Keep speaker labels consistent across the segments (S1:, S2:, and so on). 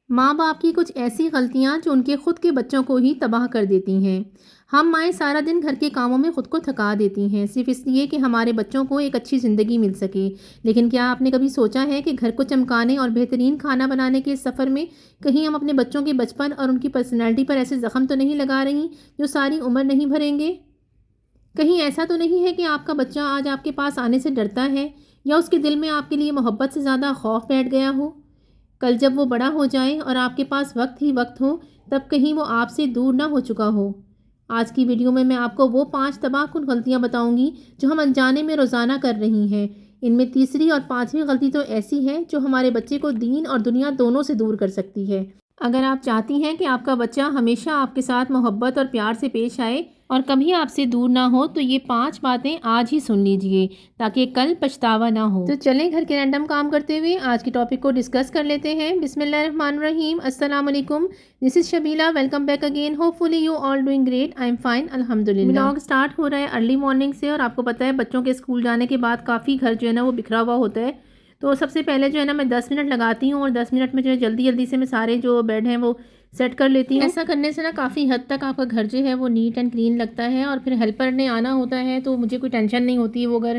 S1: ماں باپ کی کچھ ایسی غلطیاں جو ان کے خود کے بچوں کو ہی تباہ کر دیتی ہیں۔ ہم مائیں سارا دن گھر کے کاموں میں خود کو تھکا دیتی ہیں، صرف اس لیے کہ ہمارے بچوں کو ایک اچھی زندگی مل سکے۔ لیکن کیا آپ نے کبھی سوچا ہے کہ گھر کو چمکانے اور بہترین کھانا بنانے کے سفر میں کہیں ہم اپنے بچوں کے بچپن اور ان کی پرسنالٹی پر ایسے زخم تو نہیں لگا رہی جو ساری عمر نہیں بھریں گے؟ کہیں ایسا تو نہیں ہے کہ آپ کا بچہ آج آپ کے پاس آنے سے ڈرتا ہے یا اس کے دل میں آپ کے لیے محبت سے زیادہ خوف بیٹھ گیا ہو؟ کل جب وہ بڑا ہو جائے اور آپ کے پاس وقت ہی وقت ہو، تب کہیں وہ آپ سے دور نہ ہو چکا ہو۔ آج کی ویڈیو میں آپ کو وہ 5 تباہ کن غلطیاں بتاؤں گی جو ہم انجانے میں روزانہ کر رہی ہیں۔ ان میں تیسری اور 5ویں غلطی تو ایسی ہے جو ہمارے بچے کو دین اور دنیا دونوں سے دور کر سکتی ہے۔ اگر آپ چاہتی ہیں کہ آپ کا بچہ ہمیشہ آپ کے ساتھ محبت اور پیار سے پیش آئے اور کبھی آپ سے دور نہ ہو، تو یہ 5 باتیں آج ہی سن لیجئے تاکہ کل پچھتاوا نہ ہو۔ تو چلیں گھر کے رینڈم کام کرتے ہوئے آج کی ٹاپک کو ڈسکس کر لیتے ہیں۔ بسم اللہ الرحمن الرحیم۔ السلام علیکم، this is Shabila, welcome back again, hopefully you all doing great, I am fine الحمدللہ۔ ولاگ سٹارٹ ہو رہا ہے ارلی مارننگ سے، اور آپ کو پتہ ہے بچوں کے اسکول جانے کے بعد کافی گھر جو ہے نا وہ بکھرا ہوا ہوتا ہے۔ تو سب سے پہلے جو ہے نا میں 10 منٹ لگاتی ہوں، اور 10 منٹ میں جو ہے جلدی سے میں سارے جو بیڈ ہیں وہ سیٹ کر لیتی ہوں۔ ایسا کرنے سے نا کافی حد تک آپ کا گھر جو ہے وہ نیٹ اینڈ کلین لگتا ہے، اور پھر ہیلپر نے آنا ہوتا ہے تو مجھے کوئی ٹینشن نہیں ہوتی۔ وہ اگر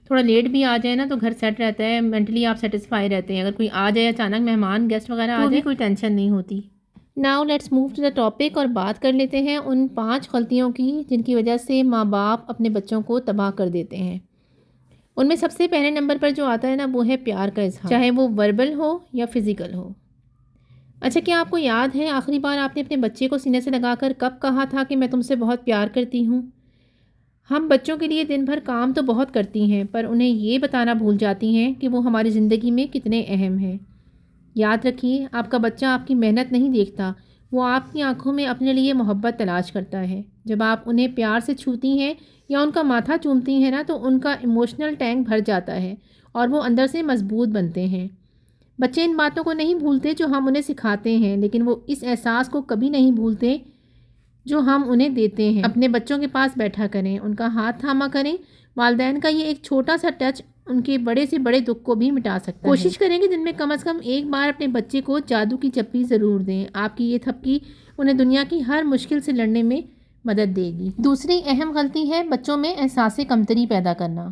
S1: تھوڑا لیٹ بھی آ جائے نا تو گھر سیٹ رہتا ہے، مینٹلی آپ سیٹسفائی رہتے ہیں۔ اگر کوئی آ جائے اچانک مہمان گیسٹ وغیرہ آ جائے، کوئی ٹینشن نہیں ہوتی۔ Now let's move to the topic, اور بات کر لیتے ہیں ان 5 غلطیوں کی جن کی وجہ سے ماں باپ اپنے بچوں کو تباہ کر دیتے ہیں۔ ان میں سب سے پہلے نمبر پر جو آتا ہے نا وہ ہے پیار کا اظہار، چاہے وہ وربل ہو یا فزیکل ہو۔ اچھا، کیا آپ کو یاد ہے آخری بار آپ نے اپنے بچے کو سینے سے لگا کر کب کہا تھا کہ میں تم سے بہت پیار کرتی ہوں؟ ہم بچوں کے لیے دن بھر کام تو بہت کرتی ہیں، پر انہیں یہ بتانا بھول جاتی ہیں کہ وہ ہماری زندگی میں کتنے اہم ہیں۔ یاد رکھیے، آپ کا بچہ آپ کی محنت نہیں دیکھتا، وہ آپ کی آنکھوں میں اپنے لیے محبت تلاش کرتا ہے۔ جب آپ انہیں پیار سے چھوتی ہیں یا ان کا ماتھا چومتی ہیں نا، تو ان کا ایموشنل ٹینک بھر جاتا ہے اور وہ اندر سے مضبوط بنتے ہیں۔ بچے ان باتوں کو نہیں بھولتے جو ہم انہیں سکھاتے ہیں، لیکن وہ اس احساس کو کبھی نہیں بھولتے جو ہم انہیں دیتے ہیں۔ اپنے بچوں کے پاس بیٹھا کریں، ان کا ہاتھ تھاما کریں۔ والدین کا یہ ایک چھوٹا سا ٹچ ان کے بڑے سے بڑے دکھ کو بھی مٹا سکتا ہے۔ کوشش کریں کہ دن میں کم از کم ایک بار اپنے بچے کو جادو کی چپی ضرور دیں۔ آپ کی یہ تھپکی انہیں دنیا کی ہر مشکل سے لڑنے میں مدد دے گی۔ دوسری اہم غلطی ہے بچوں میں احساس کمتری پیدا کرنا۔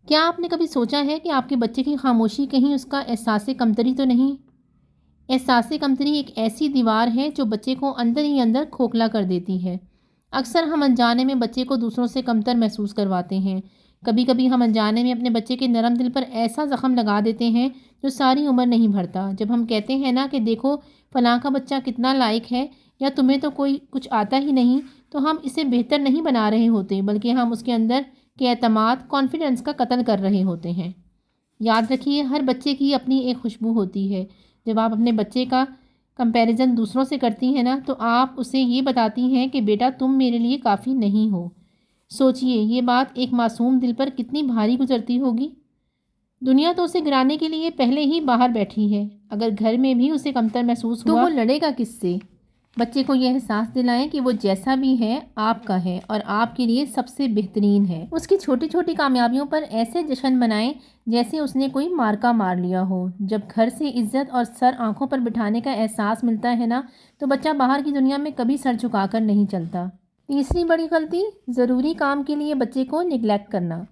S1: کیا آپ نے کبھی سوچا ہے کہ آپ کے بچے کی خاموشی کہیں اس کا احساس کمتری تو نہیں؟ احساس کمتری ایک ایسی دیوار ہے جو بچے کو اندر ہی اندر کھوکھلا کر دیتی ہے۔ اکثر ہم انجانے میں بچے کو دوسروں سے کمتر محسوس کرواتے ہیں۔ کبھی کبھی ہم انجانے میں اپنے بچے کے نرم دل پر ایسا زخم لگا دیتے ہیں جو ساری عمر نہیں بھرتا۔ جب ہم کہتے ہیں نا کہ دیکھو فلاں کا بچہ کتنا لائق ہے، یا تمہیں تو کوئی کچھ آتا ہی نہیں، تو ہم اسے بہتر نہیں بنا رہے ہوتے، بلکہ ہم اس کے اندر کے اعتماد، کانفیڈنس کا قتل کر رہے ہوتے ہیں۔ یاد رکھیے، ہر بچے کی اپنی ایک خوشبو ہوتی ہے۔ جب آپ اپنے بچے کا کمپیریزن دوسروں سے کرتی ہیں نا، تو آپ اسے یہ بتاتی ہیں کہ بیٹا تم میرے لیے کافی نہیں ہو۔ سوچئے یہ بات ایک معصوم دل پر کتنی بھاری گزرتی ہوگی۔ دنیا تو اسے گرانے کے لیے پہلے ہی باہر بیٹھی ہے۔ اگر گھر میں بھی اسے کمتر محسوس ہوا تو وہ لڑے گا کس سے؟ بچے کو یہ احساس دلائیں کہ وہ جیسا بھی ہے آپ کا ہے اور آپ کے لیے سب سے بہترین ہے۔ اس کی چھوٹی چھوٹی کامیابیوں پر ایسے جشن منائیں جیسے اس نے کوئی مارکا مار لیا ہو۔ جب گھر سے عزت اور سر آنکھوں پر بٹھانے کا احساس ملتا ہے نا، تو بچہ باہر کی دنیا میں کبھی سر جھکا کر نہیں چلتا۔ تیسری بڑی غلطی، ضروری کام کے لیے بچے کو نیگلیکٹ کرنا۔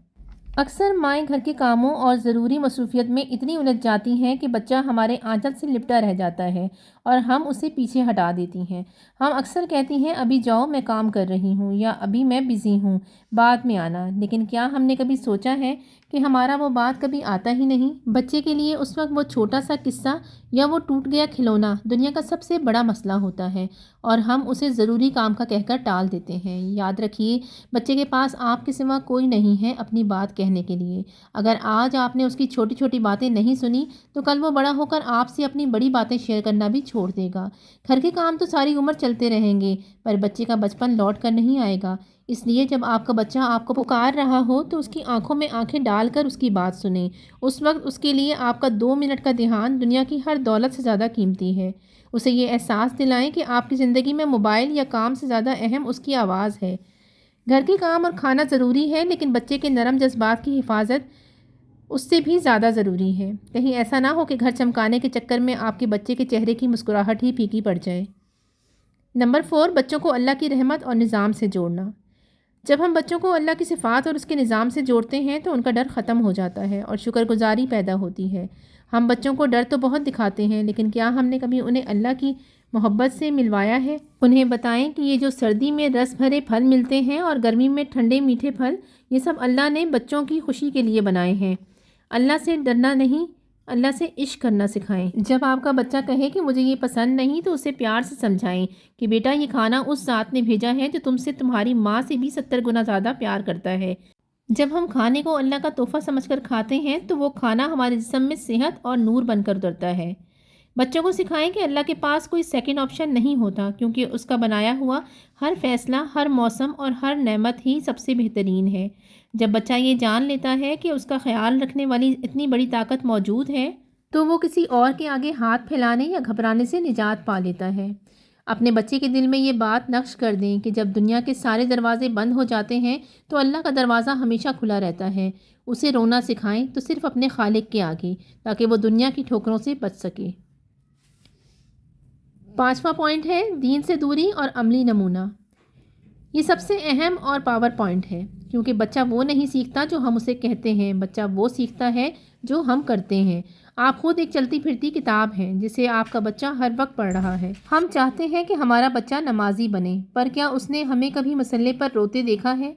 S1: اکثر مائیں گھر کے کاموں اور ضروری مصروفیت میں اتنی الجھ جاتی ہیں کہ بچہ ہمارے آنچل سے لپٹا رہ جاتا ہے اور ہم اسے پیچھے ہٹا دیتی ہیں۔ ہم اکثر کہتی ہیں ابھی جاؤ میں کام کر رہی ہوں، یا ابھی میں بزی ہوں، بعد میں آنا۔ لیکن کیا ہم نے کبھی سوچا ہے کہ ہمارا وہ بات کبھی آتا ہی نہیں؟ بچے کے لیے اس وقت وہ چھوٹا سا قصہ یا وہ ٹوٹ گیا کھلونا دنیا کا سب سے بڑا مسئلہ ہوتا ہے، اور ہم اسے ضروری کام کا کہہ کر ٹال دیتے ہیں۔ یاد رکھیے، بچے کے پاس آپ کے سوا کوئی نہیں ہے اپنی بات کہنے کے لیے۔ اگر آج آپ نے اس کی چھوٹی چھوٹی باتیں نہیں سنی تو کل وہ بڑا ہو کر آپ سے اپنی بڑی باتیں شیئر کرنا بھی چھوڑ دے گا۔ گھر کے کام تو ساری عمر چلتے رہیں گے، پر بچے کا بچپن لوٹ کر نہیں آئے گا۔ اس لیے جب آپ کا بچہ آپ کو پکار رہا ہو تو اس کی آنکھوں میں آنکھیں ڈال کر اس کی بات سنیں۔ اس وقت اس کے لیے آپ کا 2 منٹ کا دھیان دنیا کی ہر دولت سے زیادہ قیمتی ہے۔ اسے یہ احساس دلائیں کہ آپ کی زندگی میں موبائل یا کام سے زیادہ اہم اس کی آواز ہے۔ گھر کے کام اور کھانا ضروری ہے، لیکن بچے کے نرم جذبات کی حفاظت اس سے بھی زیادہ ضروری ہے۔ کہیں ایسا نہ ہو کہ گھر چمکانے کے چکر میں آپ کے بچے کے چہرے کی مسکراہٹ ہی پھیکی پڑ جائے۔ نمبر 4، بچوں کو اللہ کی رحمت اور نظام سے جوڑنا۔ جب ہم بچوں کو اللہ کی صفات اور اس کے نظام سے جوڑتے ہیں تو ان کا ڈر ختم ہو جاتا ہے اور شکر گزاری پیدا ہوتی ہے۔ ہم بچوں کو ڈر تو بہت دکھاتے ہیں، لیکن کیا ہم نے کبھی انہیں اللہ کی محبت سے ملوایا ہے؟ انہیں بتائیں کہ یہ جو سردی میں رس بھرے پھل ملتے ہیں اور گرمی میں ٹھنڈے میٹھے پھل، یہ سب اللہ نے بچوں کی خوشی کے لیے بنائے ہیں۔ اللہ سے ڈرنا نہیں، اللہ سے عشق کرنا سکھائیں۔ جب آپ کا بچہ کہے کہ مجھے یہ پسند نہیں تو اسے پیار سے سمجھائیں کہ بیٹا یہ کھانا اس ذات نے بھیجا ہے جو تم سے تمہاری ماں سے بھی 70 گنا زیادہ پیار کرتا ہے۔ جب ہم کھانے کو اللہ کا تحفہ سمجھ کر کھاتے ہیں تو وہ کھانا ہمارے جسم میں صحت اور نور بن کر اترتا ہے۔ بچوں کو سکھائیں کہ اللہ کے پاس کوئی سیکنڈ آپشن نہیں ہوتا، کیونکہ اس کا بنایا ہوا ہر فیصلہ، ہر موسم اور ہر نعمت ہی سب سے بہترین ہے۔ جب بچہ یہ جان لیتا ہے کہ اس کا خیال رکھنے والی اتنی بڑی طاقت موجود ہے تو وہ کسی اور کے آگے ہاتھ پھیلانے یا گھبرانے سے نجات پا لیتا ہے۔ اپنے بچے کے دل میں یہ بات نقش کر دیں کہ جب دنیا کے سارے دروازے بند ہو جاتے ہیں تو اللہ کا دروازہ ہمیشہ کھلا رہتا ہے۔ اسے رونا سکھائیں تو صرف اپنے خالق کے آگے، تاکہ وہ دنیا کی ٹھوکروں سے بچ سکے۔ 5واں پوائنٹ ہے دین سے دوری اور عملی نمونہ۔ یہ سب سے اہم اور پاور پوائنٹ ہے، کیونکہ بچہ وہ نہیں سیکھتا جو ہم اسے کہتے ہیں، بچہ وہ سیکھتا ہے جو ہم کرتے ہیں۔ آپ خود ایک چلتی پھرتی کتاب ہیں جسے آپ کا بچہ ہر وقت پڑھ رہا ہے۔ ہم چاہتے ہیں کہ ہمارا بچہ نمازی بنے، پر کیا اس نے ہمیں کبھی مصلے پر روتے دیکھا ہے؟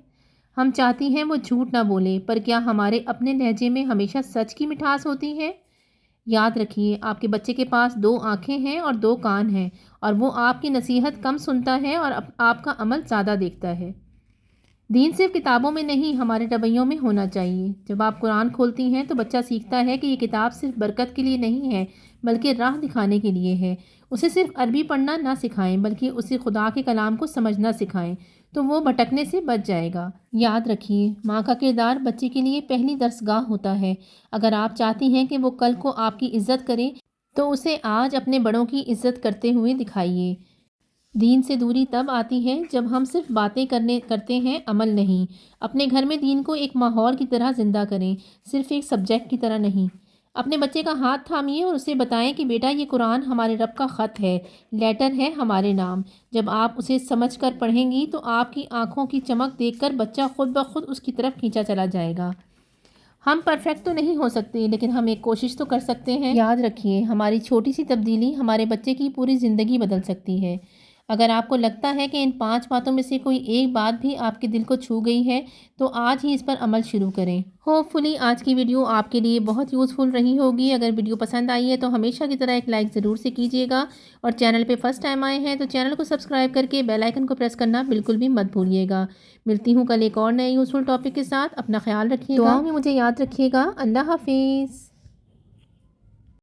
S1: ہم چاہتی ہیں وہ جھوٹ نہ بولے، پر کیا ہمارے اپنے لہجے میں ہمیشہ سچ کی مٹھاس ہوتی ہے؟ یاد رکھیے، آپ کے بچے کے پاس 2 آنکھیں ہیں اور 2 کان ہیں، اور وہ آپ کی نصیحت کم سنتا ہے اور آپ کا عمل زیادہ دیکھتا ہے۔ دین صرف کتابوں میں نہیں، ہمارے رویوں میں ہونا چاہیے۔ جب آپ قرآن کھولتی ہیں تو بچہ سیکھتا ہے کہ یہ کتاب صرف برکت کے لیے نہیں ہے، بلکہ راہ دکھانے کے لیے ہے۔ اسے صرف عربی پڑھنا نہ سکھائیں، بلکہ اسے خدا کے کلام کو سمجھنا سکھائیں، تو وہ بھٹکنے سے بچ جائے گا۔ یاد رکھیے، ماں کا کردار بچے کے لیے پہلی درسگاہ ہوتا ہے۔ اگر آپ چاہتی ہیں کہ وہ کل کو آپ کی عزت کرے تو اسے آج اپنے بڑوں کی عزت کرتے ہوئے دکھائیے۔ دین سے دوری تب آتی ہے جب ہم صرف باتیں کرتے ہیں، عمل نہیں۔ اپنے گھر میں دین کو ایک ماحول کی طرح زندہ کریں، صرف ایک سبجیکٹ کی طرح نہیں۔ اپنے بچے کا ہاتھ تھامیے اور اسے بتائیں کہ بیٹا یہ قرآن ہمارے رب کا خط ہے، لیٹر ہے ہمارے نام۔ جب آپ اسے سمجھ کر پڑھیں گی تو آپ کی آنکھوں کی چمک دیکھ کر بچہ خود بخود اس کی طرف کھینچا چلا جائے گا۔ ہم پرفیکٹ تو نہیں ہو سکتے، لیکن ہم ایک کوشش تو کر سکتے ہیں۔ یاد رکھیے، ہماری چھوٹی سی تبدیلی ہمارے بچے کی پوری زندگی بدل سکتی ہے۔ اگر آپ کو لگتا ہے کہ ان 5 باتوں میں سے کوئی ایک بات بھی آپ کے دل کو چھو گئی ہے تو آج ہی اس پر عمل شروع کریں۔ ہوپ فلی آج کی ویڈیو آپ کے لیے بہت یوزفل رہی ہوگی۔ اگر ویڈیو پسند آئی ہے تو ہمیشہ کی طرح ایک لائک ضرور سے کیجیے گا، اور چینل پہ فرسٹ ٹائم آئے ہیں تو چینل کو سبسکرائب کر کے بیل آئیکن کو پریس کرنا بالکل بھی مت بھولیے گا۔ ملتی ہوں کل ایک اور نئے یوزفل ٹاپک کے ساتھ۔ اپنا خیال رکھیے گا، دعاؤں میں مجھے یاد رکھیے گا۔ اللہ حافظ۔